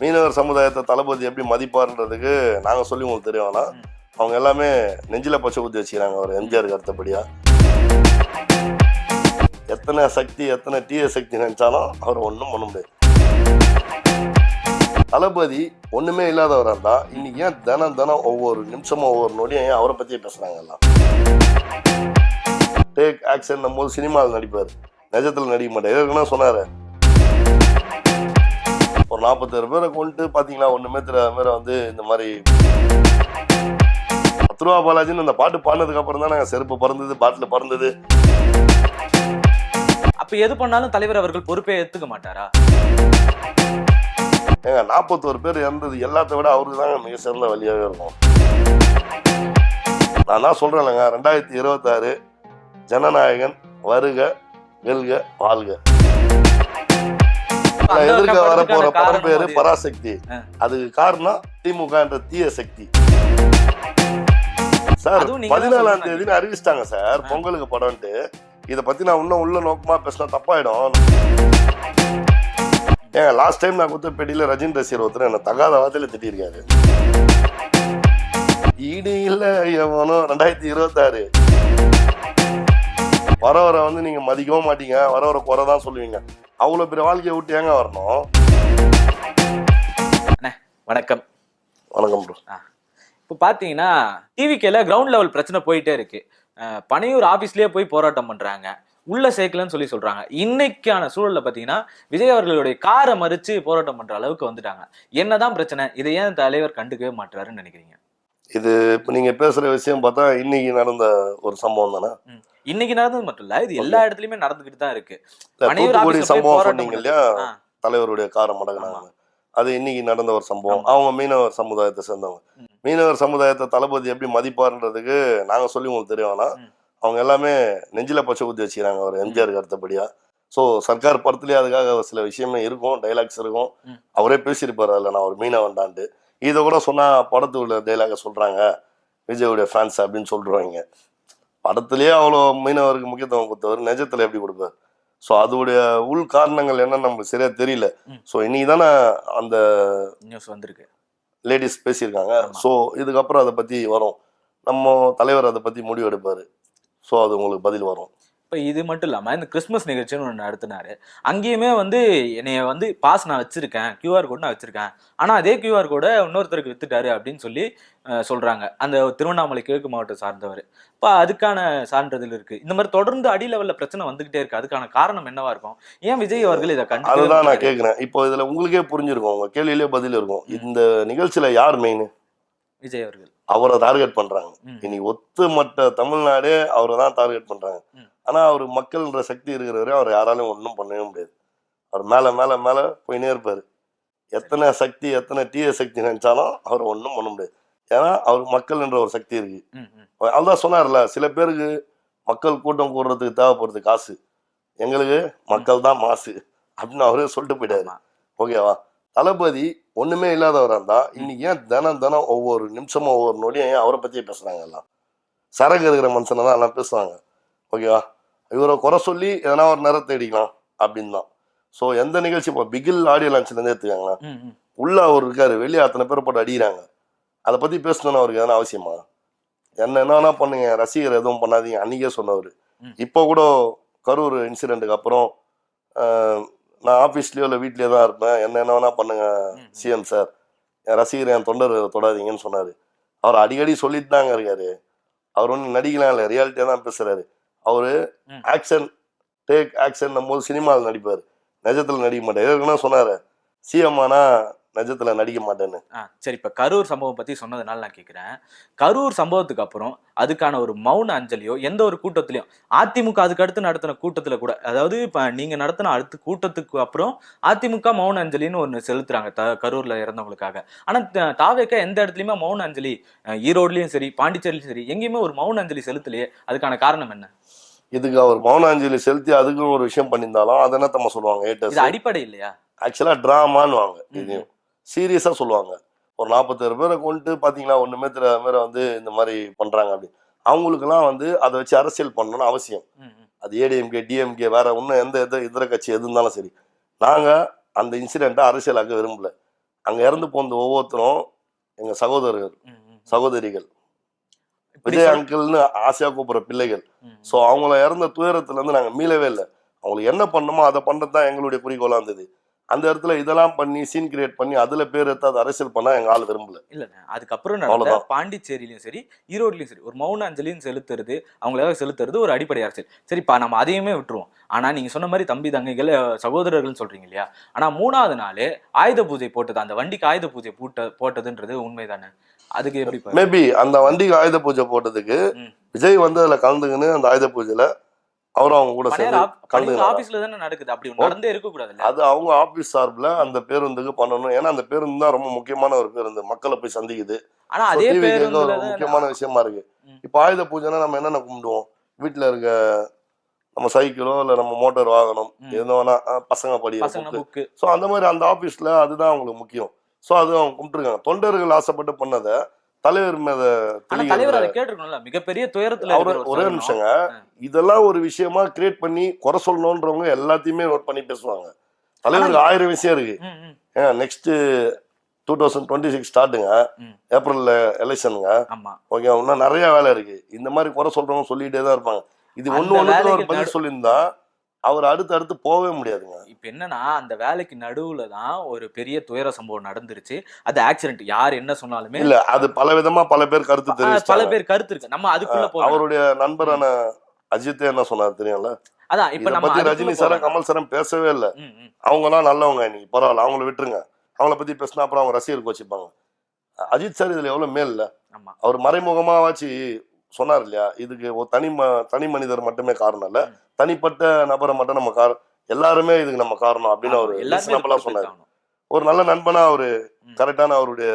மீனவர் சமுதாயத்தை தளபதி எப்படி மதிப்பார்ன்றதுக்கு நாங்கள் சொல்லி உங்களுக்கு தெரியும். ஆனால் அவங்க எல்லாமே நெஞ்சில் பச்சை ஊற்றி வச்சுக்கிறாங்க அவர் எம்ஜிஆருக்கு அடுத்தபடியாக. எத்தனை சக்தி எத்தனை தீய சக்தி நினைச்சாலும் அவர் ஒன்றும் பண்ண முடியாது. தளபதி ஒன்றுமே இல்லாதவராக இருந்தால் இன்னைக்கு ஏன் தினம் தினம் ஒவ்வொரு நிமிஷமும் ஒவ்வொரு நொடியும் ஏன் அவரை பற்றியே பேசுகிறாங்க எல்லாம்? டேக் ஆக்ஷன் போது சினிமாவில் நடிப்பார், நிஜத்தில் நடிக்க மாட்டார். ஏற்கனவே சொன்னார், ஒரு 47 பேரை கொண்டு பார்த்தீங்களா ஒன்றுமே தெரியாத மாதிரி வந்து இந்த மாதிரி 10 ரூபா பாலாஜின்னு அந்த பாட்டு பாடினதுக்கு அப்புறம் தான் நாங்கள் செருப்பு பறந்தது, பாட்டில் பறந்தது. அப்ப எது பண்ணாலும் தலைவர் அவர்கள் பொறுப்பே ஏத்துக்க மாட்டாரா? ஏங்க 41 பேர் இறந்தது எல்லாத்த விட அவருக்கு தாங்க மிக சிறந்த வழியாகவே இருக்கும். நான் தான் சொல்றேன்லங்க, 2026 ஜனநாயகன் வருக வெல்க வாழ்க. எதிர்க்க வர போற படம் பேரு பராசக்தி. அதுக்கு காரணம் திமுக என்ற தீய சக்தி. சார் 14ஆம் தேதி அறிவிச்சிட்டாங்க சார் பொங்கலுக்கு படம்ட்டு. இதை பத்தி நான் இன்னும் உள்ள நோக்கமா பேசினா தப்பாயிடும். ஏங்க லாஸ்ட் டைம் நான் கொடுத்த பேட்டியில ரஜினி ரசிகர் ஒருத்தர் என்ன தகாத வார்த்தையில திட்டிருக்காரு. ஈடு இல்ல எவனோ 2026 வர வந்து நீங்க மதிக்கவும் மாட்டீங்க, வர குறைதான் சொல்லுவீங்க. அவ்வளோ பெரிய வாழ்க்கையை விட்டு ஏங்க வரணும்? வணக்கம். வணக்கம் ப்ரோ. இப்போ பார்த்தீங்கன்னா டிவிக்கேல கிரவுண்ட் லெவல் பிரச்சனை போயிட்டே இருக்கு. பனையூர் ஆஃபீஸ்லேயே போய் போராட்டம் பண்ணுறாங்க, உள்ள சேர்க்கலன்னு சொல்றாங்க. இன்னைக்கான சூழல்ல பார்த்தீங்கன்னா விஜய் அவர்களுடைய காரை மறிச்சு போராட்டம் பண்ற அளவுக்கு வந்துட்டாங்க. என்னதான் பிரச்சனை? இதை ஏன் தலைவர் கண்டுக்கவே மாட்டாருன்னு நினைக்கிறீங்க? இது இப்போ நீங்க பேசுற விஷயம் பார்த்தா இன்னைக்கு நடந்த ஒரு சம்பவம் தானே? இன்னைக்கு நடந்தது மட்டும் இல்ல, இது எல்லா இடத்துலயுமே நடந்துகிட்டு தான் இருக்கு. சம்பவம் சொன்னீங்க இல்லையா, தலைவருடைய காரை மடங்கினாங்க. அது இன்னைக்கு நடந்த ஒரு சம்பவம். அவங்க மீனவர் சமுதாயத்தை சேர்ந்தவங்க. மீனவர் சமுதாயத்தை தளபதி எப்படி மதிப்பார்ன்றதுக்கு நாங்க சொல்லி உங்களுக்கு தெரியும். ஆனால் அவங்க எல்லாமே நெஞ்சில பச்சை ஊற்றி வச்சுக்கிறாங்க அவர் எம்ஜிஆருக்கு அடுத்தபடியா. ஸோ சர்க்கார் படத்துலேயே அதுக்காக சில விஷயமே இருக்கும், டைலாக்ஸ் இருக்கும். அவரே பேசியிருப்பாரு அதில், நான் ஒரு மீனவன்டான்ட்டு. இதை கூட சொன்னா படத்துக்குள்ள டைலாக சொல்றாங்க விஜயோடைய ஃபேன்ஸ் அப்படின்னு சொல்றாங்க. படத்திலேயே அவ்வளோ மீனவருக்கு முக்கியத்துவம் கொடுத்தவர் நிஜத்துல எப்படி கொடுப்பார்? ஸோ அதோடைய உள் காரணங்கள் என்னன்னு நமக்கு சரியா தெரியல. ஸோ இன்னைக்கு தானே அந்த நியூஸ் வந்திருக்கு, லேடிஸ் பேசியிருக்காங்க. ஸோ இதுக்கப்புறம் அதை பத்தி வரும், நம்ம தலைவர் அதை பத்தி முடிவு எடுப்பாரு. ஸோ அது உங்களுக்கு பதில் வரும். இப்போ இது மட்டும் இல்லாமல் இந்த கிறிஸ்மஸ் நிகழ்ச்சின்னு ஒன்று நடத்தினாரு. அங்கேயுமே வந்து என்னைய வந்து பாஸ் நான் வச்சிருக்கேன், QR கோட் நான் வச்சிருக்கேன், ஆனால் அதே QR கோடை இன்னொருத்தருக்கு வித்துட்டாரு அப்படின்னு சொல்லி சொல்றாங்க. அந்த திருவண்ணாமலை கிழக்கு மாவட்டம் சார்ந்தவர். இப்போ அதுக்கான சான்றிதழ் இருக்கு. இந்த மாதிரி தொடர்ந்து அடி லெவல்ல பிரச்சனை வந்துகிட்டே இருக்கு. அதுக்கான காரணம் என்னவா இருக்கும்? ஏன் விஜய் அவர்கள் இதை கண்டு? அதுதான் நான் கேட்கிறேன். இப்போ இதுல உங்களுக்கே புரிஞ்சிருக்கும், உங்க கேள்வியிலே பதில் இருக்கும். இந்த நிகழ்ச்சியில யார் மெயின்? விஜய் அவர்கள். அவரை டார்கெட் பண்றாங்க. இன்னைக்கு ஒத்துமொத்த தமிழ்நாடே அவரை தான் டார்கெட் பண்றாங்க. ஆனா அவர் மக்கள்ன்ற சக்தி இருக்கிறவரை அவர் யாராலையும் ஒன்றும் பண்ணவே முடியாது. அவர் மேல மேல மேல போயினே இருப்பாரு. எத்தனை சக்தி எத்தனை தீய சக்தி நினைச்சாலும் அவர் ஒன்றும் பண்ண முடியாது. ஏன்னா அவர் மக்கள் என்ற ஒரு சக்தி இருக்கு. அதுதான் சொன்னார்ல, சில பேருக்கு மக்கள் கூட்டம் கூடுறதுக்கு தேவைப்படுறது காசு, எங்களுக்கு மக்கள் தான் மாசு அப்படின்னு அவரே சொல்லிட்டு போயிட்டாரு. ஓகேவா? தளபதி ஒண்ணுமே இல்லாதவராக இருந்தா இன்னைக்கு ஏன் தினம் தினம் ஒவ்வொரு நிமிஷமும் ஒவ்வொரு நொடியும் ஏன் அவரை பத்தியே பேசுறாங்க எல்லாம்? சரக்கு இருக்கிற மனுஷனை தான் எல்லாம் பேசுவாங்க. ஓகேவா? இவரை குறை சொல்லி எதனா ஒரு நேரம் தேடிக்கலாம் அப்படின்னு தான். ஸோ எந்த நிகழ்ச்சி இப்போ பிகில் ஆடியோ லான்ச்லேருந்தே எடுத்துக்காங்களா, உள்ள அவர் இருக்காரு, வெளியே அத்தனை பேர் போட்டு அடிக்கிறாங்க. அதை பத்தி பேசணும்னு அவருக்கு எதனா அவசியமா? என்னன்னா பண்ணுங்க, ரசிகர் எதுவும் பண்ணாதீங்க அன்னைக்கே சொன்னவர். இப்போ கூட கரூர் இன்சிடென்ட்டுக்கு அப்புறம் நான் ஆஃபீஸ்லேயோ இல்லை வீட்லேயே தான் இருப்பேன், என்ன வேணா பண்ணுங்க சிஎம் சார், என் ரசிகர் என் தொண்டர் தொடாதீங்கன்னு சொன்னார். அவர் அடிக்கடி சொல்லிட்டு தாங்க இருக்காரு. அவர் ஒன்றும் நடிக்கலாம் இல்லை, ரியாலிட்டியாக தான் பேசுறாரு. அவரு ஆக்ஷன் டேக் ஆக்ஷன் போது சினிமாவில் நடிப்பார், நிஜத்தில் நடிக்க மாட்டார். ஏற்கனவே சொன்னார், சிஎம் ஆனா நிஜத்துல நடிக்க மாட்டேன்னு. சரி, இப்ப கரூர் சம்பவம் பத்தி சொன்னதுனால நான் கேட்கிறேன், கரூர் சம்பவத்துக்கு அப்புறம் அதுக்கான ஒரு மௌன அஞ்சலியோ எந்த ஒரு கூட்டத்திலையும் அதிமுக அதுக்கு அடுத்து நடத்தின கூட்டத்துல கூட, அதாவது இப்ப நீங்க நடத்தின அடுத்த கூட்டத்துக்கு அப்புறம் அதிமுக மௌன அஞ்சலின்னு ஒண்ணு செலுத்துறாங்க கரூர்ல இறந்தவங்களுக்காக. ஆனா தாவேக்க எந்த இடத்துலயுமே மௌன அஞ்சலி, ஈரோட்லயும் சரி பாண்டிச்சேரியிலும் சரி எங்கேயுமே ஒரு மௌன அஞ்சலி செலுத்தலையே. அதுக்கான காரணம் என்ன? இதுக்கு அவர் மௌன அஞ்சலி செலுத்தி அதுக்குன்னு ஒரு விஷயம் பண்ணியிருந்தாலும் அது என்ன தம்ம சொல்லுவாங்க, இது அடிப்படை இல்லையா? ஆக்சுவலா டிராமான்னு வாங்க, இதையும் சீரியஸா சொல்லுவாங்க. ஒரு 47 பேரை கொண்டு பாத்தீங்களா ஒண்ணுமே தெரியாத மாதிரி வந்து இந்த மாதிரி பண்றாங்க அப்படி. அவங்களுக்கெல்லாம் வந்து அதை வச்சு அரசியல் பண்ணணும்னு அவசியம். அது ஏடிஎம்கே டிஎம்கே வேற இன்னும் எந்த இதர கட்சி எது இருந்தாலும் சரி, நாங்க அந்த இன்சிடென்ட்டை அரசியலாக்க விரும்பல. அங்க இறந்து போன ஒவ்வொருத்தரும் எங்க சகோதரர்கள் சகோதரிகள், இப்படி விஜய் சொல் அங்கிள்னு ஆசையா கூப்பிடுற பிள்ளைகள். ம், ஸோ அவங்கள இறந்த துயரத்துல இருந்து நாங்க மீளவே இல்லை. அவங்களுக்கு என்ன பண்ணணுமோ அதை பண்றது தான் எங்களுடைய குறிக்கோளா இருந்தது. அந்த இடத்துல இதெல்லாம் பண்ணி சீன் கிரியேட் பண்ணி அதுல பேர் எடுத்து அதை அரசியல் பண்ணா எங்க ஆள் விரும்பல. இல்லண்ணே அதுக்கப்புறம் நடந்த அவ்வளவுதான். பாண்டிச்சேரியிலயும் சரி ஈரோட்லயும் சரி ஒரு மௌன அஞ்சலியும் செலுத்துறது அவங்களாக செலுத்துறது ஒரு அடிப்படை அரசியல். சரிப்பா நம்ம அதையுமே விட்டுருவோம். ஆனா நீங்க சொன்ன மாதிரி தம்பி தங்கைகள் சகோதரர்கள்னு சொல்றீங்க இல்லையா? ஆனா 3வது நாள் ஆயுத பூஜை போட்டது, அந்த வண்டிக்கு ஆயுத பூஜை போட்டதுன்றது உண்மைதானே? அதுக்கு எப்படி பாரு? மேபி அந்த வண்டிக்கு ஆயுத பூஜை போட்டதுக்கு ம். விஜய் வந்து அதுல கலந்துக்கின்னு அந்த ஆயுத பூஜையில அவரும் அவங்க கூட பணியார் சேர்ந்து கலந்துக்கிறாங்க. ஆபீஸ்ல தானே நடக்குது, அப்படி ஒண்ணு நடந்தே இருக்க கூடாதுல்ல? அது அவங்க ஆபீஸ் சார்பில் அந்த பேருந்துக்கு பண்ணணும். ஏன்னா அந்த பேருந்து தான் ரொம்ப முக்கியமான ஒரு பேருந்து, மக்களை போய் சந்திக்குது. ஆனா So, அதே TV கேட்க ஒரு பேருந்துல முக்கியமான விஷயமா இருக்கு. ம். இப்ப ஆயுத பூஜைனா நம்ம என்னென்ன கும்பிடுவோம்? வீட்டுல இருக்க நம்ம சைக்கிளோ இல்ல நம்ம மோட்டார் வாகனம் எதோ வேணா பசங்க படிக்கிற பசங்க புக்கு. புக்கு ஸோ அந்த மாதிரி அந்த ஆபீஸ்ல அதுதான் அவங்களுக்கு முக்கியம். ஸோ அது அவங்க கும்பிட்டுருக்காங்க. தொண்டர்கள் ஆசைப்பட்டு பண்ணதை தலைவர் மேல ஆனா தலைவர் அதை கேட்டிருக்கணும்ல, மிகப்பெரிய துயரத்துல அவரு இருக்கிற ஒரு ஒரே தருணம். நிமிஷங்க, இதெல்லாம் ஒரு விஷயமா கிரியேட் பண்ணி குறை சொல்லணுன்றவங்க எல்லாத்தையுமே நோட் பண்ணி பேசுவாங்க. தலைவருக்கு 1000 விஷயம் இருக்கு. ம், ம், ஏன் நெக்ஸ்ட் 2026 ஸ்டார்ட்டுங்க, ம். ஏப்ரல்ல எலெக்ஷனுங்க. ஆமா. ஓகே, இன்னும் நிறைய வேலை இருக்கு. இந்த மாதிரி குறை சொல்றவங்க சொல்லிட்டே தான் இருப்பாங்க. இது அந்த ஒண்ணு ஒண்ணுக்கு ஒரு வேலைக்கு பதில் சொல்லியிருந்தா அவர் அடுத்து போகவே முடியாதுங்க. இப்ப என்னன்னா அந்த வேலைக்கு நடுவுல தான் ஒரு பெரிய துயர சம்பவம் நடந்துருச்சு. அது ஆக்சிடென்ட். யார் என்ன சொன்னாலுமே இல்ல, அது பல விதமா பல பேர் கருத்து பல தெரிவிச்சாங்க. பேர் கருத்து இருக்கு. நம்ம அதுக்குள்ள போறோம். அவருடைய நண்பரான அஜித் என்ன சொன்னார் தெரியும்ல? அதான் இப்ப இத நம்ம பத்தி அதுக்குள்ள ரஜினி சாரும் போறோம். கமல் சாரும் பேசவே இல்ல. ம், ம். அவங்க எல்லாம் நல்லவங்க, இன்னைக்கு பரவாயில்ல, அவங்கள விட்டுருங்க. அவங்கள பத்தி பேசினா அப்புறம் அவங்க ரசிகருக்கு வச்சுப்பாங்க. அஜித் சார் இதுல எவ்வளவு மேல் இல்ல? ஆமா. அவர் மறைமுகமாவாச்சு சொன்னார் இல்லையா? இதுக்கு ஒரு தனி மனிதர் மட்டுமே காரணம் இல்ல, தனிப்பட்ட நபரை மட்டும் நம்ம எல்லாருமே இதுக்கு நம்ம காரணம் அப்படின்னு ஆமா, அவர் எல்லாருமே ரீசனபிளா சொன்னாரு. பொறுப்பேற்கணும். ஒரு நல்ல நண்பனா அவரு கரெக்டான அவருடைய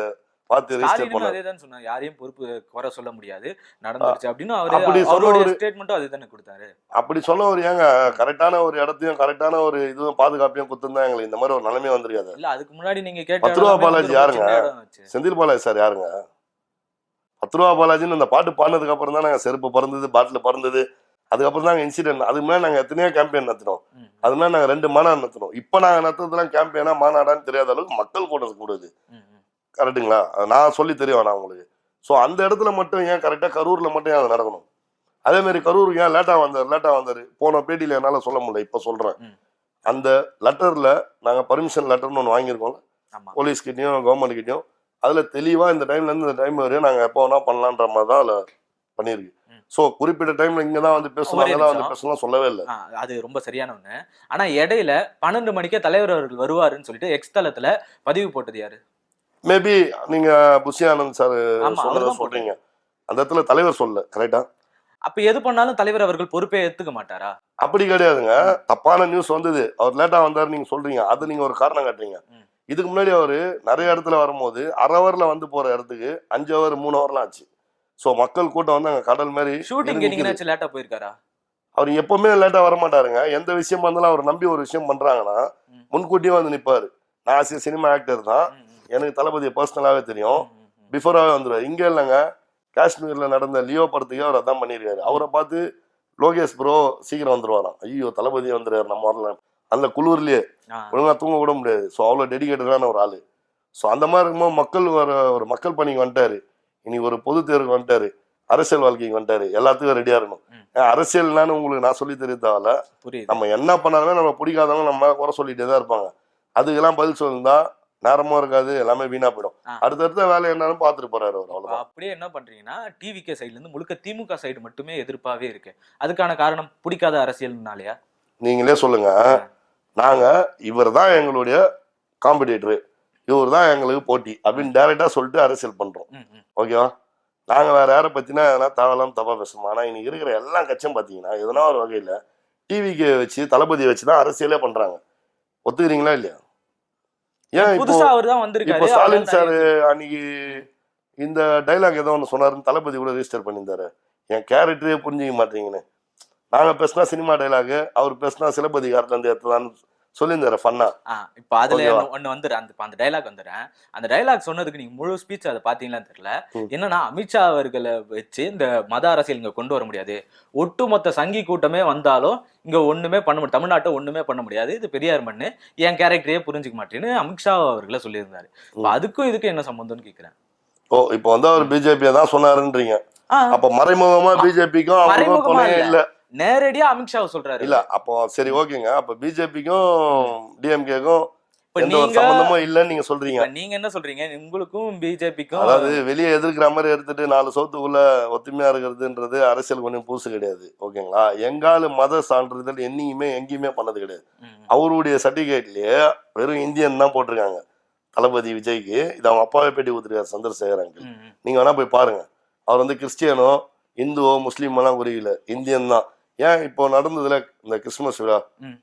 பார்த்து ரெஜிஸ்டர் ஸ்டாலினும் பண்ணார். அதேதான் சொன்னார். யாரையும் பொறுப்பு குறை சொல்ல முடியாது, நடந்துருச்சு அப்படின்னு அப்படி சொன்ன அவருடைய ஒரு ஸ்டேட்மெண்ட்டும் அதுதானே கொடுத்தாரு. அப்படி சொல்ல ஒரு ஏங்க கரெக்டான ஒரு இடத்தையும் கரெக்டான ஒரு இதுவும் பாதுகாப்பையும் கொடுத்துருந்தா எங்களுக்கு இந்த மாதிரி ஒரு நிலைமை வந்துருக்காது. இல்ல அதுக்கு முன்னாடி நீங்க கேட்ட 10 ரூபா இடமே வந்து பாலாஜி ரொம்ப யாருங்க? சின்ன இடம் வச்சு. செந்தில் பாலாஜி சார் யாருங்க? 10 ரூபா பாலாஜின்னு அந்த பாட்டு பாடினதுக்கு அப்புறம் தான் நாங்க செருப்பு பறந்தது, பாட்டில் பறந்தது, அதுக்கப்புறம் தான் இன்சிடென்ட். அதுக்கு முன்னாடி நாங்க எத்தனையோ கேம்பெயின் நடத்தினோம். ம், அது மாதிரி நாங்க 2 மாநாடு நடத்தினோம். இப்ப நாங்க நடத்துறதுலாம் கேம்பெயினா மாநாடான்னு தெரியாத அளவுக்கு மக்கள் கூட்டம் கூடுது. ம், ம். கரெக்டுங்களா? நான் சொல்லி தெரிய வேணாம் உங்களுக்கு. ஸோ அந்த இடத்துல மட்டும் ஏன் கரெக்டா கரூர்ல மட்டும் ஏன் அது நடக்கணும்? அதே மாதிரி கரூருக்கு ஏன் லேட்டா வந்தாரு போன பேட்டியில என்னால சொல்ல முடியல, இப்ப சொல்றேன். ம். அந்த லெட்டர்ல நாங்க பர்மிஷன் லெட்டர்னு ஒன்று வாங்கியிருக்கோம் ஆமா. போலீஸ் கிட்டயும் கவர்மெண்ட் கிட்டயும். அதுல தெளிவா இந்த டைம்ல இருந்து இந்த டைம் வரையும் நாங்க எப்போ வேணா பண்ணலான்ற மாதிரி தான் அதுல பண்ணிருக்கு. ஸோ குறிப்பிட்ட டைம்ல இங்கதான் வந்து பேசணும், ஒரே அங்கதான் வந்து நிமிஷம். பேசலாம் சொல்லவே இல்லை. அது ரொம்ப சரியான ஒண்ணு. ஆனா இடையில 12 மணிக்கே தலைவர் அவர்கள் வருவாருன்னு சொல்லிட்டு எக்ஸ் தளத்துல பதிவு போட்டது யாரு? மேபி நீங்க புஷி ஆனந்த் சார் ஆமா, சொன்னதை அவர்தான் சொல்றீங்க. அந்த இடத்துல தலைவர் சொல்லல, கரெக்டா? அப்ப எது பண்ணாலும் தலைவர் அவர்கள் பொறுப்பே ஏத்துக்க மாட்டாரா? அப்படி கிடையாதுங்க. தப்பான நியூஸ் வந்தது, அவர் லேட்டா வந்தாரு நீங்க சொல்றீங்க, அது நீங்க ஒரு காரணம் காட்டுறீங்க. ம். இதுக்கு முன்னாடி அவரு நிறைய இடத்துல வரும்போது 1/2 ஹவர்ல வந்து போற இடத்துக்கு 5 ஹவர் 3 ஹவர்லாம் ஆச்சு. ஸோ மக்கள் கூட்டம் வந்து அங்க கடல் மாதிரி ஷூட்டிங் நிக்குது. நீங்கனாச்சும் லேட்டா போயிருக்காரா? அவர் எப்பவுமே லேட்டா வர மாட்டாருங்க. எந்த விஷயமா இருந்தாலும் அவர் நம்பி ஒரு விஷயம் பண்றாங்கன்னா ம். முன்கூட்டியே வந்து நிப்பாரு. நான் சினிமா ஆக்டர் தான், ம், ம். எனக்கு தளபதியை பர்சனலாவே தெரியும். ம், ம், ம். பிஃபோராவே வந்துருவாரு. இங்க இல்லைங்க, காஷ்மீர்ல நடந்த லியோ படத்துக்கு அவர் அதான் பண்ணியிருக்காரு. அவரை பார்த்து லோகேஷ் ப்ரோ சீக்கிரம் வந்துருவாராம். ஐயோ தளபதியே வந்துருவாரு, நம்ம வரலாம். அந்த குளிர்லயே ஆ. ஒழுங்கா தூங்க கூட முடியாது. ஸோ அவ்வளோ டெடிகேட்டடான ஒரு ஆளு. ஸோ அந்த மாதிரி இருக்கும்போது மக்கள் ஒரு மக்கள் பணிக்கு வந்துட்டாரு, இன்னைக்கு ஒரு பொது தேர்வுக்கு வந்துட்டாரு, அரசியல் வாழ்க்கைக்கு வந்துட்டாரு, எல்லாத்துக்கும் ரெடியா இருக்கணும். ம். அரசியல்னான்னு உங்களுக்கு நான் சொல்லி தெரிய தேவையில்ல. புரியுது. நம்ம என்ன பண்ணாலுமே நம்ம பிடிக்காதவங்க நம்ம குறை சொல்லிட்டே தான் இருப்பாங்க. அதுக்கெல்லாம் பதில் சொல்லிருந்தா நேரமும் இருக்காது, எல்லாமே வீணா போயிடும். ஆ. அடுத்தடுத்த வேலை என்னன்னு பார்த்துட்டு போறாரு அவர், அவ்வளவுதான். அப்படியே என்ன பண்றீங்கன்னா டிவிகே சைடுல இருந்து முழுக்க திமுக சைடு மட்டுமே எதிர்ப்பாவே இருக்கு. அதுக்கான காரணம் பிடிக்காத அரசியல்னாலயா? நீங்களே சொல்லுங்க. நாங்க இவர் தான் எங்களுடைய காம்படிட்டரு, இவர் தான் எங்களுக்கு போட்டி அப்படின்னு டைரக்டா சொல்லிட்டு அரசியல் பண்றோம். ம், ம். ஓகேவா? நாங்க வேற யாரை பத்தினா எதனா தேவையில்லாம தப்பா பேசுவோம். ஆனா இன்னைக்கு இருக்கிற எல்லா கட்சியும் பாத்தீங்கன்னா எதனா ஒரு வகையில டிவிக்கு வச்சு தளபதியை வச்சுதான் அரசியலே பண்றாங்க. ஒத்துக்கிறீங்களா இல்லையா? ஏன் இப்போ புதுசா அவர் தான் இப்போ வந்திருக்காரு. ஸ்டாலின் சார் அன்னைக்கு இந்த டைலாக் ஏதோ ஒன்று சொன்னாருன்னு தளபதி கூட ரெஜிஸ்டர் பண்ணியிருந்தாரு. என் கேரக்டரே புரிஞ்சிக்க மாட்டீங்கன்னு. நாங்க பேசினா சினிமா டைலாக், அவர் பேசினா சிலப்பதி காரத்துல இருந்து எடுத்ததான்னு சொல்லியிருந்தாரு ஃபன்னா. இப்ப அதுல ஒண்ணு வந்துடுறேன், அந்த டைலாக் வந்துடுறேன். அந்த டைலாக் சொன்னதுக்கு நீங்க முழு ஸ்பீச் அதை பாத்தீங்களான்னு தெரியல. என்னன்னா, அமித்ஷா அவர்களை வச்சு இந்த மத அரசியல் இங்க கொண்டு வர முடியாது, ஒட்டுமொத்த சங்கி கூட்டமே வந்தாலும் இங்க ஒண்ணுமே பண்ண முடியாது, தமிழ்நாட்டை ஒண்ணுமே பண்ண முடியாது, இது பெரியார் மண்ணு, என் கேரக்டரையே புரிஞ்சுக்க மாட்டேன்னு அமித்ஷா அவர்களை சொல்லியிருந்தாரு. அதுக்கும் இதுக்கும் என்ன சம்பந்தம்னு கேக்குறேன். இப்போ வந்து அவர் பிஜேபியை தான் சொன்னாருன்றீங்க. அப்ப மறைமுகமா பிஜேபிக்கும் மறைமுகமா இல்ல, நேரடியா அமித்ஷாவை சொல்றாரு. இல்ல அப்போ சரி ஓகேங்க. அப்ப பிஜேபிக்கும் டிஎம்கேக்கும் எந்த ஒரு சம்பந்தமும் இல்லன்னு நீங்க சொல்றீங்க. நீங்க என்ன சொல்றீங்க? உங்களுக்கும் பிஜேபிக்கும், அதாவது வெளியே எதிர்க்கிற மாதிரி எடுத்துட்டு 4 சவுத்துக்குள்ள ஒத்துமையா இருக்கிறதுன்றது அரசியல் கொஞ்சம் பூசு கிடையாது. ஓகேங்களா? எங்கால மத சான்றிதழ் என்னைக்குமே எங்கேயுமே பண்ணது கிடையாது. அவருடைய சர்டிபிகேட்லயே வெறும் இந்தியன் தான் போட்டிருக்காங்க. தளபதி விஜய்க்கு இது அவங்க அப்பாவே பேட்டி கொடுத்துருக்காரு சந்திரசேகர் அங்கிள். நீங்க வேணா போய் பாருங்க. அவர் வந்து கிறிஸ்டியனோ இந்துவோ முஸ்லீம் எல்லாம் குறியில, இந்தியன் தான். ஏன் இப்போ நடந்ததுல இந்த கிறிஸ்துமஸ் விழா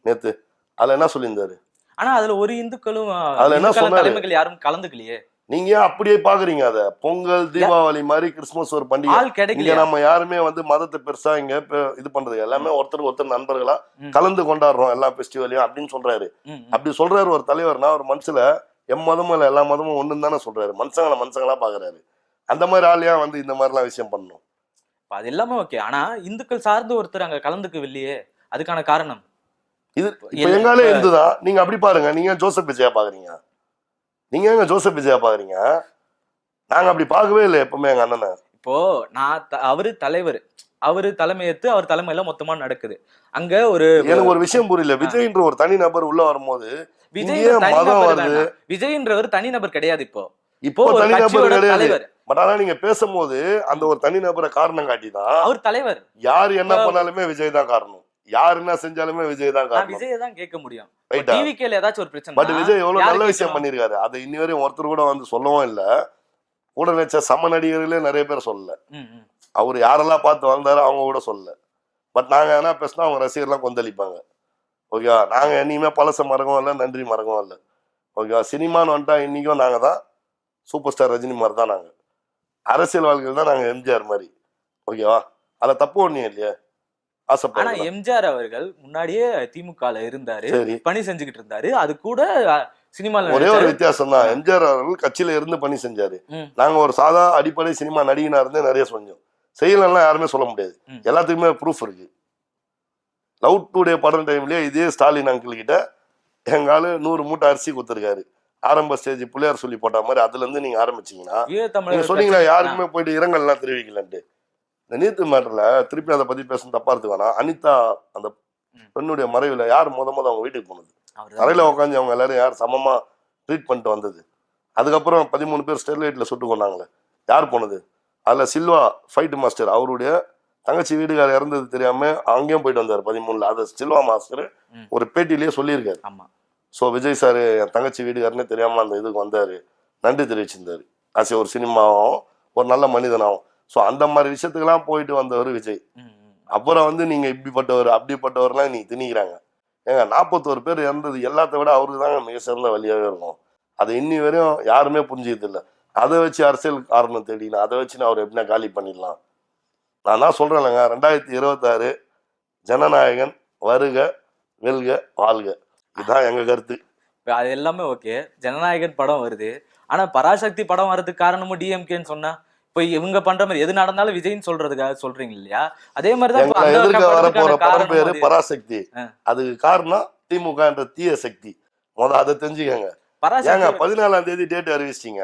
நேத்து அதுல என்ன சொல்லியிருந்தாரு? ஆனா அதுல ஒரு இந்துக்களும் அதுல என்ன சொன்னாரு? யாரும் கலந்துக்கலையே. நீங்க ஏன் அப்படியே பாக்குறீங்க? அத பொங்கல் தீபாவளி மாதிரி கிறிஸ்துமஸ் ஒரு பண்டிகை. இங்க நம்ம யாருமே வந்து மதத்தை பெருசா இங்க இது பண்றது எல்லாமே ஒருத்தருக்கு ஒருத்தர் நண்பர்களா கலந்து கொண்டாடுறோம் எல்லா பெஸ்டிவலையும் அப்படின்னு சொல்றாரு. அப்படி சொல்றாரு ஒரு தலைவர்னா ஒரு மனசுல எம்மதமும் இல்ல எல்லா மதமும் ஒண்ணுன்னு தானே சொல்றாரு. மனுஷங்களா பாக்குறாரு. அந்த மாதிரி ஆளியா வந்து இந்த மாதிரி எல்லாம் விஷயம் பண்ணணும். அது எல்லாமே ஓகே. ஆனா இந்துக்கள் சார்ந்து ஒருத்தர் அங்க கலந்துக்கவில்லையே, அதுக்கான காரணம் இது இப்ப எங்காலே இருந்துதான். நீங்க அப்படி பாருங்க. நீங்க ஜோசப் விஜயா பாக்குறீங்க, நீங்க எங்க ஜோசப் விஜயா பாக்குறீங்க? நாங்க அப்படி பார்க்கவே இல்லை எப்பவுமே எங்க அண்ணனை. இப்போ நான் அவரு தலைவர், அவரு தலைமையேற்று அவர் தலைமையில மொத்தமா நடக்குது. அங்க ஒரு எனக்கு ஒரு விஷயம் புரியல. விஜய்ன்ற ஒரு தனி நபர் உள்ள வரும்போது விஜய்ன்றவர் தனி நபர் கிடையாது. இப்போ தனி நபர் கிடையாது. பட் ஆனா நீங்க பேசும்போது அந்த ஒரு தனி நபரை காரணம் காட்டிதான் அவர் தலைவர். யாரு என்ன பண்ணாலுமே விஜய் தான் காரணம். யார் என்ன செஞ்சாலுமே விஜய் தான் காரணம். விஜய் தான் கேட்க முடியும். டிவிகேல ஏதாச்சும் ஒரு பிரச்சனை. பட் விஜய் எவ்வளவு நல்ல விஷயம் பண்ணிருக்காரு. அதை இன்னி வரையும் ஒருத்தர் கூட வந்து சொல்லவும் இல்ல. கூட நினைச்ச சம நடிகர்களே நிறைய பேர் சொல்லல. அவர் யாரெல்லாம் பார்த்து வந்தாரோ அவங்க கூட சொல்லல. பட் நாங்க என்ன பேசினா அவங்க ரசிகர்லாம் கொந்தளிப்பாங்க. ஓகேவா? நாங்க என்னைக்குமே பழச மறக்கவும் இல்லை, நன்றி மறக்கவும் இல்லை. ஓகேவா? சினிமான்னு வந்துட்டா இன்னைக்கும் நாங்க தான் சூப்பர் ஸ்டார் ரஜினி மாதிரி தான். நாங்க அரசியல் வாழ்க்கையில் தான் நாங்க எம்ஜிஆர் மாதிரி. ஓகேவா? அதுல தப்பு ஒண்ணும் இல்லையா? ஆனா எம்ஜிஆர் அவர்கள் முன்னாடியே திமுகல இருந்தாரு, பணி செஞ்சுக்கிட்டு இருந்தாரு. அது கூட சினிமால ஒரே ஒரு வித்தியாசம் தான். எம்ஜிஆர் அவர்கள் கட்சியில இருந்து பணி செஞ்சாரு. நாங்க ஒரு சாதா அடிப்படை சினிமா நடிகனா இருந்து நிறைய செஞ்சோம். செய்யலாம் யாருமே சொல்ல முடியாது. எல்லாத்துக்குமே ப்ரூஃப் இருக்கு. லவ் டுடே படம் டைம்லயே இதே ஸ்டாலின் அங்கிள் கிட்ட எங்கால 100 மூட்டை அரிசி கொடுத்துருக்காரு. ஆரம்ப ஸ்டேஜ் பிள்ளையார் சொல்லி போட்ட மாதிரி அதுல இருந்து நீங்க ஆரம்பிச்சீங்கன்னா நீங்க சொன்னீங்களா யாருக்குமே போயிட்டு இரங்கல் எல்லாம் தெரிவிக்கலன்ட்டு. இந்த நீத்து மேட்டர்ல திருப்பி அதை பத்தி பேசணும் தப்பா இருக்கு வேணாம். அனிதா அந்த பெண்ணுடைய மறைவுல யார் முத அவங்க வீட்டுக்கு போனது? தரையில உட்காந்து அவங்க எல்லாரும் யார் சமமா ட்ரீட் பண்ணிட்டு வந்தது? அதுக்கப்புறம் 13 பேர் ஸ்டெர்லைட்ல சுட்டு கொண்டாங்களே, யார் போனது? அதுல சில்வா ஃபைட் மாஸ்டர் அவருடைய தங்கச்சி வீடுகார இறந்தது தெரியாம அங்கேயும் போயிட்டு வந்தாரு 13ல. அது சில்வா மாஸ்டர் ஒரு பேட்டிலேயே சொல்லியிருக்காரு. ஸோ விஜய் சார் என் தங்கச்சி வீடுகாரனே தெரியாம அந்த இதுக்கு வந்தாரு, நன்றி தெரிவிச்சிருந்தாரு. ஆசை ஒரு சினிமாவும் ஒரு நல்ல மனிதனாகவும். ஸோ அந்த மாதிரி விஷயத்துக்கெல்லாம் போயிட்டு வந்தவர் விஜய். அப்புறம் வந்து நீங்க இப்படிப்பட்டவர் அப்படிப்பட்டவர்லாம் நீங்க திணிக்கிறாங்க. ஏங்க 41 பேர் இறந்தது எல்லாத்த விட அவருக்கு தாங்க மிக சிறந்த வழியாகவே இருக்கும். அதை இன்னி வரையும் யாருமே புரிஞ்சுக்கிறது இல்லை. அதை வச்சு அரசியல் காரணம் தேடினா அதை வச்சு நான் அவர் எப்படின்னா காலி பண்ணிடலாம். நான் தான் சொல்றேன் இல்லைங்க, 2026 ஜனநாயகன் வருக வெல்க வாழ்க, இதுதான் எங்க கருத்து. அது எல்லாமே ஓகே. ஜனநாயகன் படம் வருது, ஆனா பராசக்தி படம் வர்றதுக்கு காரணமும் டிஎம்கேன்னு சொன்னா இப்ப இவங்க பண்ற மாதிரி எது நடந்தாலும் விஜய்ன்னு சொல்றதுக்காக சொல்றீங்க இல்லையா? அதே மாதிரிதான் எதிர்க்க வரப்போற படம் பேரு பராசக்தி. அதுக்கு காரணம் திமுக என்ற தீய சக்தி. அதை தெரிஞ்சுக்கங்க. 14ஆம் தேதி டேட் அறிவிச்சிட்டீங்க.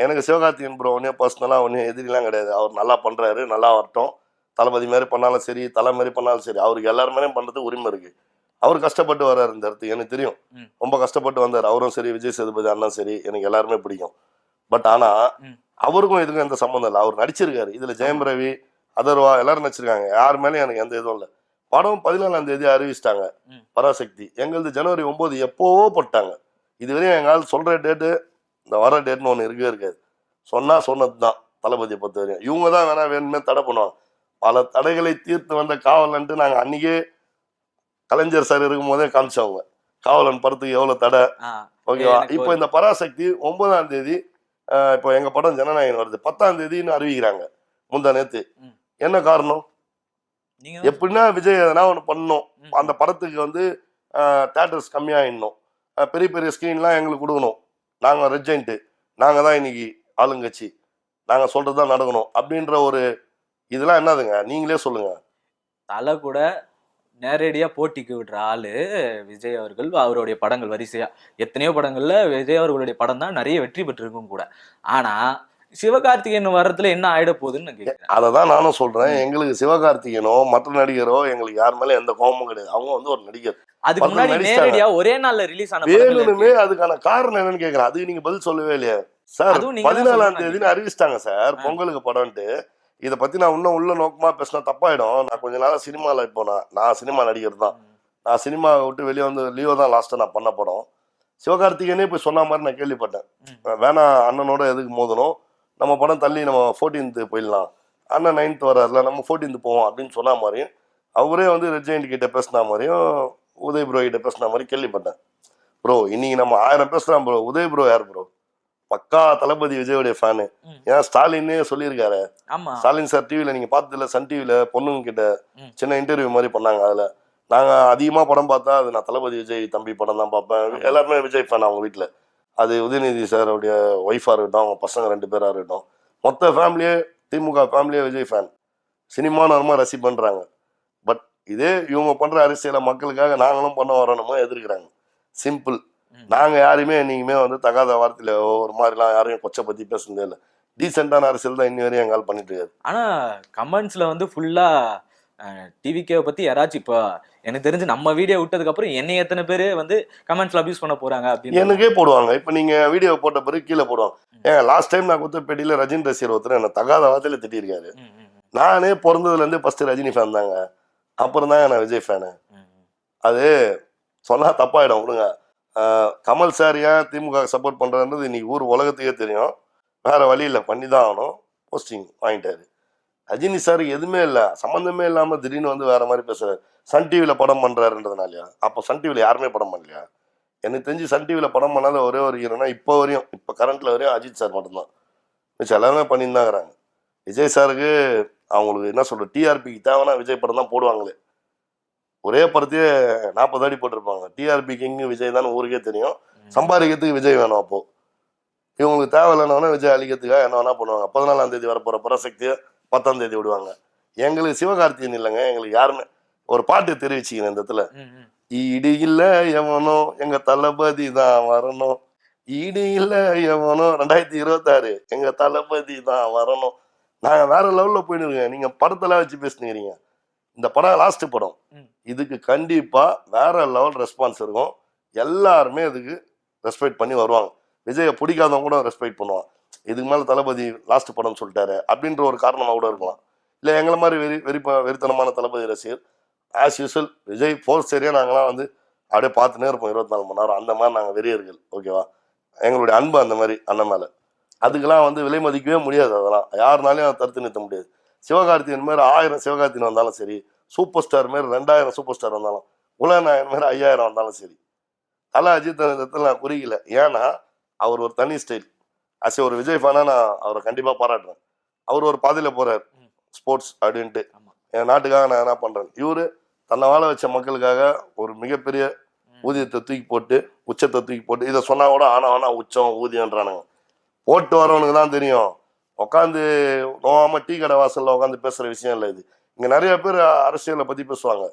எனக்கு சிவகார்த்திகேயன் ப்ரோ ஒன்னே பர்சனலா ஒன்னும் எதிரிலாம் கிடையாது. அவர் நல்லா பண்றாரு, நல்லா வரட்டும். தளபதி மாதிரி பண்ணாலும் சரி, தலை மாதிரி பண்ணாலும் சரி, அவருக்கு எல்லாருமே பண்றது உரிமை இருக்கு. அவர் கஷ்டப்பட்டு வர்றாரு இந்த இடத்துக்கு, எனக்கு தெரியும். ரொம்ப கஷ்டப்பட்டு வந்தார். அவரும் சரி, விஜய் சேதுபதி அண்ணா சரி, எனக்கு எல்லாருமே பிடிக்கும். பட் ஆனா அவருக்கும் இதுக்கும் எந்த சம்மந்தம் இல்லை. அவர் நடிச்சிருக்காரு. இதுல ஜெயம் ரவி, அதர்வா எல்லாரும் நடிச்சிருக்காங்க. யார் மேலேயும் எனக்கு எந்த இதுவும் இல்லை. படம் 14ஆம் தேதி அறிவிச்சிட்டாங்க பராசக்தி. எங்களது ஜனவரி 9 எப்போவோ போட்டாங்க. இதுவரையும் எங்களால் சொல்ற டேட்டு இந்த வர டேட்னு ஒன்று இருக்கவே இருக்காது. சொன்னது தான் தளபதியை பொறுத்த வரையும். இவங்க தான் வேணுமே தடை பண்ணுவாங்க. பல தடைகளை தீர்த்து வந்த காவலன்ட்டு நாங்கள் அன்னைக்கே கலைஞர் சார் இருக்கும் போதே காமிச்சவங்க. காவலன் படத்துக்கு எவ்வளவு தடை. ஓகேவா? இப்போ இந்த பராசக்தி 9ஆம் தேதி இப்போ எங்க படம் ஜனநாயகன் வருது, 10ஆம் தேதின்னு அறிவிக்கிறாங்க முந்தா நேத்து. என்ன காரணம்? எப்படின்னா விஜய் எதனா ஒன்று பண்ணணும். அந்த படத்துக்கு வந்து தேட்டர்ஸ் கம்மியாகிடணும், பெரிய பெரிய ஸ்க்ரீன்லாம் எங்களுக்கு கொடுக்கணும், நாங்கள் ரெஜென்ட்டு, நாங்கள் தான் இன்னைக்கு ஆளுங்கட்சி, நாங்கள் சொல்கிறது தான் நடக்கணும் அப்படின்ற ஒரு இதெல்லாம் என்னதுங்க? நீங்களே சொல்லுங்கள். தலை கூட நேரடியா போட்டிக்கு விடுற ஆளு விஜய் அவர்கள். அவருடைய படங்கள் வரிசையா எத்தனையோ படங்கள்ல விஜய் அவர்களுடைய படம் தான் நிறைய வெற்றி பெற்றிருக்கும் கூட. ஆனா சிவகார்த்திகேயன் வர்றதுல என்ன ஆயிட போகுதுன்னு நான் கேட்கிறேன். அதை தான் நானும் சொல்கிறேன். எங்களுக்கு சிவகார்த்திகேயனோ மற்ற நடிகரோ எங்களுக்கு யார் மேலே எந்த கோபமும் கிடையாது. அவங்க வந்து ஒரு நடிகர். அதுக்கு முன்னாடி நேரடியா ஒரே நாள்ல ரிலீஸ் ஆன வேணும்னு அதுக்கான காரணம் என்னன்னு கேட்குறேன். அதுக்கு நீங்க பதில் சொல்லவே இல்லையா சார்? 14ஆம் தேதினு அறிவிச்சிட்டாங்க சார் பொங்கலுக்கு படம்ட்டு. இதை பத்தி நான் இன்னும் உள்ள நோக்கமா பேசினா தப்பாயிடும். நான் கொஞ்ச நாளா சினிமாவில் இப்போ நான் சினிமா நடிகர் தான். நான் சினிமாவை விட்டு வெளியே வந்து லீவோ தான் லாஸ்ட்டாக நான் பண்ண படம். சிவகார்த்திகேயனே போய் சொன்ன மாதிரி நான் கேள்விப்பட்டேன். வேணா அண்ணனோட எதுக்கு மோதணும், நம்ம படம் தள்ளி நம்ம 14th போயிடலாம், அண்ணன் 9th வராதுல, நம்ம 14th போவோம் அப்படின்னு சொன்ன மாதிரியும், அவரே வந்து ரெட் கிட்ட பேசின மாதிரியும், உதய் ப்ரோ கிட்ட பேசின மாதிரி கேள்விப்பட்டேன். ப்ரோ இன்னைக்கு நம்ம 1000 பேசுறோம் ப்ரோ. உதய் ப்ரோ யார் ப்ரோ? பக்கா தளபதி விஜயோடைய ஃபேனு. ஏன் ஸ்டாலினே சொல்லியிருக்காரு. ஸ்டாலின் சார் டிவியில நீங்க பார்த்ததில்ல, சன் டிவியில பொண்ணுங்க கிட்ட சின்ன இன்டர்வியூ மாதிரி பண்ணாங்க. அதுல நாங்க அதிகமா படம் பார்த்தா அது நான் தளபதி விஜய் தம்பி படம் தான் பார்ப்பேன். எல்லாருமே விஜய் ஃபேன் அவங்க வீட்டுல. அது உதயநிதி சாரோடைய ஒய்ஃபா இருக்கட்டும், அவங்க பசங்க 2 பேரா இருக்கட்டும், மொத்த ஃபேமிலியே திமுக ஃபேமிலியே விஜய் ஃபேன். சினிமான்னு ரொம்ப ரசி பண்றாங்க. பட் இதே இவங்க பண்ற அரசியலை மக்களுக்காக நாங்களும் பண்ண வரணுமோ எதிர்க்கிறாங்க. சிம்பிள். நாங்க யாருமே என்னைக்குமே வந்து தகாத வார்த்தையில ஒரு மாதிரிலாம் யாரையும் கொச்சை பத்தி பேசுனதே இல்லை. டீசென்டான அரசியல் தான் இன்னி வரையும் எங்கால் பண்ணிட்டு இருக்காரு. ஆனா கமெண்ட்ஸ்ல வந்து ஃபுல்லா டிவிகேவை பத்தி யாராச்சும் இப்போ எனக்கு தெரிஞ்சு நம்ம வீடியோ விட்டதுக்கு அப்புறம் என்னை எத்தனை பேர் வந்து கமெண்ட்ஸ்ல அபியூஸ் பண்ண போறாங்க அப்படின்னு எனக்கே போடுவாங்க. இப்ப நீங்க வீடியோ போட்ட பிறகு கீழே போடுவாங்க. ஏன் லாஸ்ட் டைம் நான் கொடுத்த பேட்டியில ரஜினி ரசிகர் ஒருத்தர் என்ன தகாத வார்த்தையில திட்டிருக்காரு. நானே பிறந்ததுல இருந்து ஃபர்ஸ்ட் ரஜினி ஃபேன் தாங்க, அப்புறம் தாங்க நான் விஜய் ஃபேனு. அது சொன்னா தப்பாயிடும் விடுங்க. கமல் சார் ஏன் திமுக சப்போர்ட் பண்றாருன்றது இன்னைக்கு ஊர் உலகத்துக்கே தெரியும். வேற வழி இல்லை, பண்ணி தான் ஆகணும். போஸ்டிங் வாங்கிட்டாரு. ரஜினி சார் எதுவுமே இல்லை, சம்மந்தமே இல்லாம திடீர்னு வந்து வேற மாதிரி பேசுறாரு. சன் டிவியில படம் பண்றாருன்றதுனாலயா? அப்போ சன் டிவியில யாருமே படம் பண்ணலையா? எனக்கு தெரிஞ்சு சன் டிவியில படம் பண்ணாத ஒரே ஒரு ஹீரோனா இப்போ வரையும், இப்போ கரண்ட்ல வரையும் அஜித் சார் மட்டும்தான். மிச்சம் எல்லாருமே பண்ணிட்டு தான் இருக்கிறாங்க. விஜய் சாருக்கு அவங்களுக்கு என்ன சொல்ற, டிஆர்பிக்கு தேவைன்னா விஜய் படம் தான் போடுவாங்களே. ஒரே படத்தையே 40 அடி போட்டிருப்பாங்க. டிஆர்பி கிங்கு விஜய் தான் ஊருக்கே தெரியும். சம்பாதிக்கிறதுக்கு விஜய் வேணும். அப்போ இவங்களுக்கு தேவையில்லைன்னா விஜய் அழிக்கிறதுக்காக என்ன வேணா பண்ணுவாங்க. 14ஆம் தேதி வரப்போற பராசக்தியை 10ஆம் தேதி விடுவாங்க. எங்களுக்கு சிவகார்த்திகேயன் இல்லைங்க, எங்களுக்கு யாருமே. ஒரு பாட்டு தெரிவிச்சுக்கிறேன் இந்த இடத்துல. ஈடு இல்ல எவனோ எங்க தளபதி தான் வரணும், ஈடு இல்ல எவனோ 2026 எங்க தளபதி தான் வரணும். நாங்க வேற லெவல்ல போயிட்டு இருக்கேன். நீங்க படத்தெல்லாம் வச்சு பேசுனீங்க. இந்த படம் லாஸ்ட் படம். இதுக்கு கண்டிப்பா வேற லெவல் ரெஸ்பான்ஸ் இருக்கும். எல்லாருமே இதுக்கு ரெஸ்பெக்ட் பண்ணி வருவாங்க. விஜயை பிடிக்காதவங்க கூட ரெஸ்பெக்ட் பண்ணுவான். இதுக்கு மேல தளபதி லாஸ்ட் படம் சொல்லிட்டாரு அப்படின்ற ஒரு காரணமா கூட இருக்கலாம். இல்ல எங்களை மாதிரி வெறித்தனமான தளபதி ரசிகர் ஆஸ் யூஸ்வல் விஜய் ஃபோர்ஸ் சரியா நாங்களாம் வந்து அப்படியே பார்த்துனே இருப்போம் 24 மணி நேரம். அந்த மாதிரி நாங்கள் வெறியர்கள். ஓகேவா? எங்களுடைய அன்பு அந்த மாதிரி அண்ணன் மேல. அதுக்கெல்லாம் வந்து விலை மதிக்கவே முடியாது. அதெல்லாம் யாருனாலையும் அதை தடுத்து நிறுத்த முடியாது. சிவகார்த்திகேயன் மாதிரி 1000 சிவகார்த்திகேயன் வந்தாலும் சரி, சூப்பர் ஸ்டார் மாதிரி 2000 சூப்பர் ஸ்டார் வந்தாலும், உலகநாயகன் மாதிரி 5000 வந்தாலும் சரி, அஜித் நான் குறிக்கல. ஏன்னா அவர் ஒரு தனி ஸ்டைல். ஒரு விஜய் ஃபேனா நான் அவரை கண்டிப்பா பாராட்டுறேன். அவர் ஒரு பாதையில போறாரு ஸ்போர்ட்ஸ் அப்படின்ட்டு. என் நாட்டுக்காக நான் என்ன பண்றேன். இவரு தன்னை வாழ வச்ச மக்களுக்காக ஒரு மிகப்பெரிய ஊதியத்தை தூக்கி போட்டு, உச்சத்தை தூக்கி போட்டு, இதை சொன்னா கூட ஆனா உச்சம் ஊதியன்றானுங்க. போட்டு வரவனுக்கு தான் தெரியும். உட்காந்து நோவாம டீ கடை வாசல்ல உட்காந்து பேசுற விஷயம் இல்லை இது. இங்க நிறைய பேர் அரசியலை பத்தி பேசுவாங்க,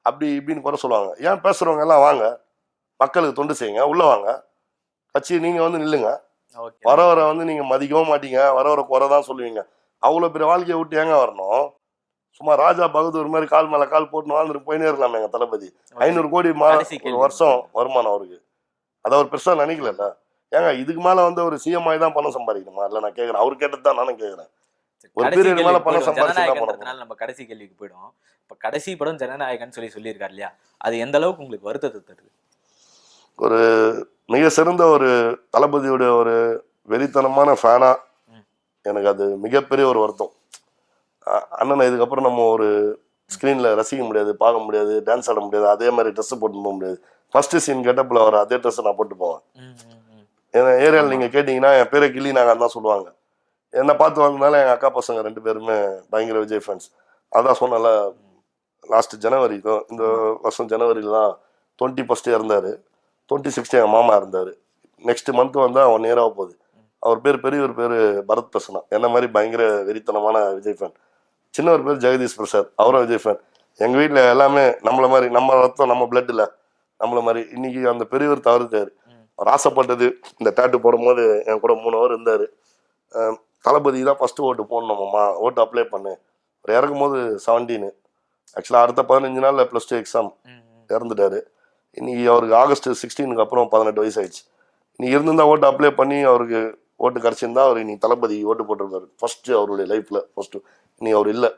அப்படி இப்படின்னு குறை சொல்லுவாங்க. ஏன் பேசுறவங்க எல்லாம் வாங்க, மக்களுக்கு தொண்டு செய்யுங்க, உள்ள வாங்க, கட்சி நீங்க வந்து நில்லுங்க. வர வந்து நீங்க மதிக்கவும் மாட்டீங்க, வர குறை தான் சொல்லுவீங்க. அவ்வளவு பெரிய வாழ்க்கையை விட்டு ஏங்க வரணும்? சும்மா ராஜா பகதூர் மாதிரி கால் மேல கால் போட்டு வாழ்ந்துட்டு போயினே இருக்கலாமே. எங்க தளபதி 500 கோடி ஒரு வருஷம் வருமானம் அவருக்கு. அதை அவர் பெருசா நினைக்கல. ஏங்க இதுக்கு மேல வந்து ஒரு சிஎம் ஆகி தான் பணம் சம்பாதிக்கணுமா? இல்ல நான் கேட்கறேன், அவரு கேட்டது தான் நானும் கேட்கறேன். ஒரு பீரியட் மேல பணம் சம்பாதிச்சதுனால நம்ம கடைசி கேள்விக்கு போயிடும். இப்ப கடைசி படம் ஜனநாயகன் சொல்லியிருக்காரு இல்லையா, அது எந்த அளவுக்கு உங்களுக்கு வருத்தத்தை தருது? ஒரு மிக சிறந்த ஒரு தளபதியோட ஒரு வெறித்தனமான ஃபேனா எனக்கு அது மிகப்பெரிய ஒரு வருத்தம். அண்ணனை இதுக்கப்புறம் நம்ம ஒரு ஸ்க்ரீன்ல ரசிக்க முடியாது, பார்க்க முடியாது, டான்ஸ் ஆட முடியாது, அதே மாதிரி ட்ரெஸ் போட்டு போக முடியாது. ஃபர்ஸ்ட் சீன் கெட்டப்ல வர அதே ட்ரெஸ் நான் போட்டு போவேன். ஏன்னா ஏரியாவில் நீங்க கேட்டீங்கன்னா என் பேரை கிள்ளி நாங்கள் தான் சொல்லுவாங்க. என்னை பார்த்து வாங்கினால எங்கள் அக்கா பசங்க 2 பேருமே பயங்கர விஜய் ஃபேன்ஸ். அதான் சொன்னல, லாஸ்ட் ஜனவரி இந்த வருஷம் ஜனவரியில தான் 21 இறந்தார், 26 எங்கள் மாமா இருந்தார். நெக்ஸ்ட் மந்த் வந்தால் 1 இயர் ஆக போகுது. அவர் பேர் பெரியவர் பேர் பரத் பிரசன்னா, என்ன மாதிரி பயங்கர வெறித்தனமான விஜய் ஃபேன். சின்னவர் பேர் ஜெகதீஷ் பிரசாத், அவரும் விஜய் ஃபேன். எங்கள் வீட்டில் எல்லாமே நம்மள மாதிரி, நம்ம ரத்தம் நம்ம பிளட்டில் நம்மள மாதிரி. இன்னைக்கு அந்த பெரியவர் தவறுத்தார். அவர் ஆசைப்பட்டது இந்த டேட்டு போடும்போது என் கூட 3 ஹவர் இருந்தார். தளபதி தான் ஃபஸ்ட்டு ஓட்டு போடணுமாம்மா, ஓட்டு அப்ளை பண்ணு. அவர் இறக்கும்போது 17, ஆக்சுவலாக அடுத்த 15 நாளில் +2 எக்ஸாம் இறந்துட்டாரு. இன்னைக்கு அவருக்கு ஆகஸ்ட் 16க்கு அப்புறம் 18 வயசு ஆயிடுச்சு. இன்னைக்கு இருந்திருந்தா ஓட்டு அப்ளை பண்ணி அவருக்கு ஓட்டு கிடச்சிருந்தா அவர் இன்னைக்கு தளபதி ஓட்டு போட்டிருப்பாரு. ஃபர்ஸ்ட்டு அவருடைய லைஃப்பில் ஃபர்ஸ்ட்டு. இன்னைக்கு அவர் இல்லை.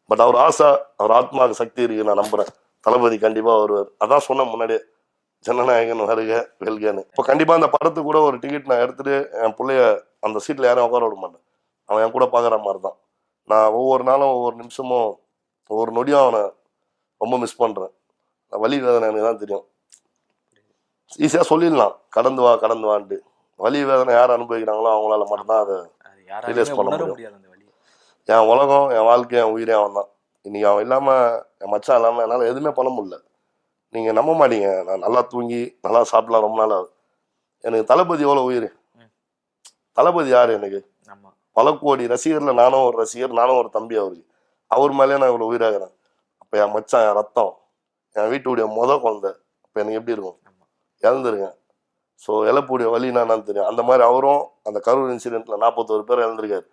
பட் அவர் ஆசை, அவர் ஆத்மாவுக்கு சக்தி இருக்கு, நான் நம்புறேன். தளபதி கண்டிப்பாக வருவார். அதான் சொன்னேன் முன்னாடியே, ஜனநாயகன் வருக வெல்கன்னு. இப்போ கண்டிப்பாக அந்த படத்துக்கு கூட ஒரு டிக்கெட் நான் எடுத்துட்டு என் பிள்ளைய அந்த சீட்டில் யாரும் உட்கார விட மாட்டேன். அவன் என் கூட பார்க்குற மாதிரி தான். நான் ஒவ்வொரு நாளும் ஒவ்வொரு நிமிஷமும் ஒவ்வொரு நொடியும் அவனை ரொம்ப மிஸ் பண்ணுறேன். வலி வேதனை எனக்கு தான் தெரியும். ஈஸியாக சொல்லிடலாம் கடந்து வா கடந்து வான்ட்டு. வலி வேதனை யார் அனுபவிக்கிறாங்களோ அவங்களால மட்டும்தான் அதை ரிலீஸ் பண்ண முடியும். என் உலகம், என் வாழ்க்கை, என் உயிரே அவன் தான். இன்னைக்கு அவன் இல்லாமல், என் மச்சான் இல்லாமல் என்னால் எதுவுமே பண்ண முடியல. நீங்கள் நம்ப மாட்டீங்க, நான் நல்லா தூங்கி நல்லா சாப்பிடலாம் ரொம்ப நாள் ஆகுது. எனக்கு தளபதி எவ்வளோ உயிர். தளபதி யார் எனக்கு? பல கோடி ரசிகரில் நானும் ஒரு ரசிகர், நானும் ஒரு தம்பி அவருக்கு. அவர் மேலே நான் இவ்வளோ உயிராகிறேன். அப்போ என் மச்சான், என் ரத்தம், என் வீட்டுடைய குழந்தை. அப்போ எனக்கு எப்படி இருக்கும்? இழந்துருங்க. ஸோ இழப்புடைய வலினா என்னன்னு தெரியும். அந்த மாதிரி அவரும் அந்த கரூர் இன்சிடென்ட்ல 41 பேர் இழந்திருக்காரு.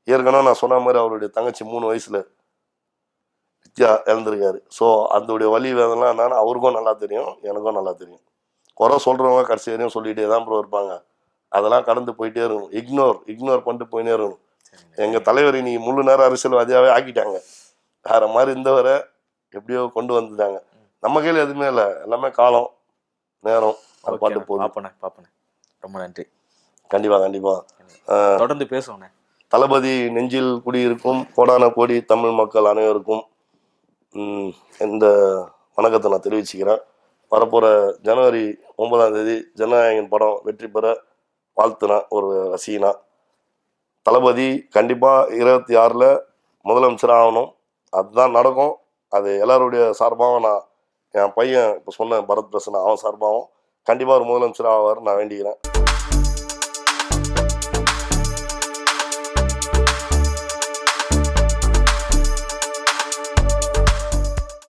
ஏற்கனவே நான் சொன்ன மாதிரி அவருடைய தங்கச்சி 3 வயசுல வித்யா இழந்திருக்காரு. ஸோ அதோடைய வலி வேதெல்லாம் என்னன்னு அவருக்கும் நல்லா தெரியும், எனக்கும் நல்லா தெரியும். குறை சொல்றவங்க கடைசி வரையும் சொல்லிட்டே தான் ப்ரோ இருப்பாங்க. அதெல்லாம் கடந்து போயிட்டே இருக்கணும். இக்னோர் பண்ணிட்டு போயிட்டே இருக்கணும். எங்க தலைவர் இன்னைக்கு முழு நேரம் அரசியல்வாதியாவே ஆக்கிட்டாங்க. வேற மாதிரி இருந்தவரை எப்படியோ கொண்டு வந்துட்டாங்க. நம்ம கையில் எதுவுமே இல்லை, எல்லாமே காலம் நேரம் பாட்டு போகுது. ரொம்ப நன்றி. கண்டிப்பா தொடர்ந்து பேசுவோம். தளபதி நெஞ்சில் குடியிருக்கும் கோடான கோடி தமிழ் மக்கள் அனைவருக்கும் இந்த வணக்கத்தை நான் தெரிவிச்சுக்கிறேன். வரப்போற ஜனவரி 9ஆம் தேதி ஜனநாயகன் படம் வெற்றி பெற வாழ்த்துனா ஒரு ரசிகனா. தளபதி கண்டிப்பா 26ல் முதலமைச்சர் ஆகணும். அதுதான் நடக்கும். அது எல்லாருடைய சார்பாகவும், நான் என் பையன் இப்போ சொன்ன பரத் பிரசன்னா அவன் சார்பாகவும் கண்டிப்பாக ஒரு முதலமைச்சர் ஆவார் நான் வேண்டிக்கிறேன்.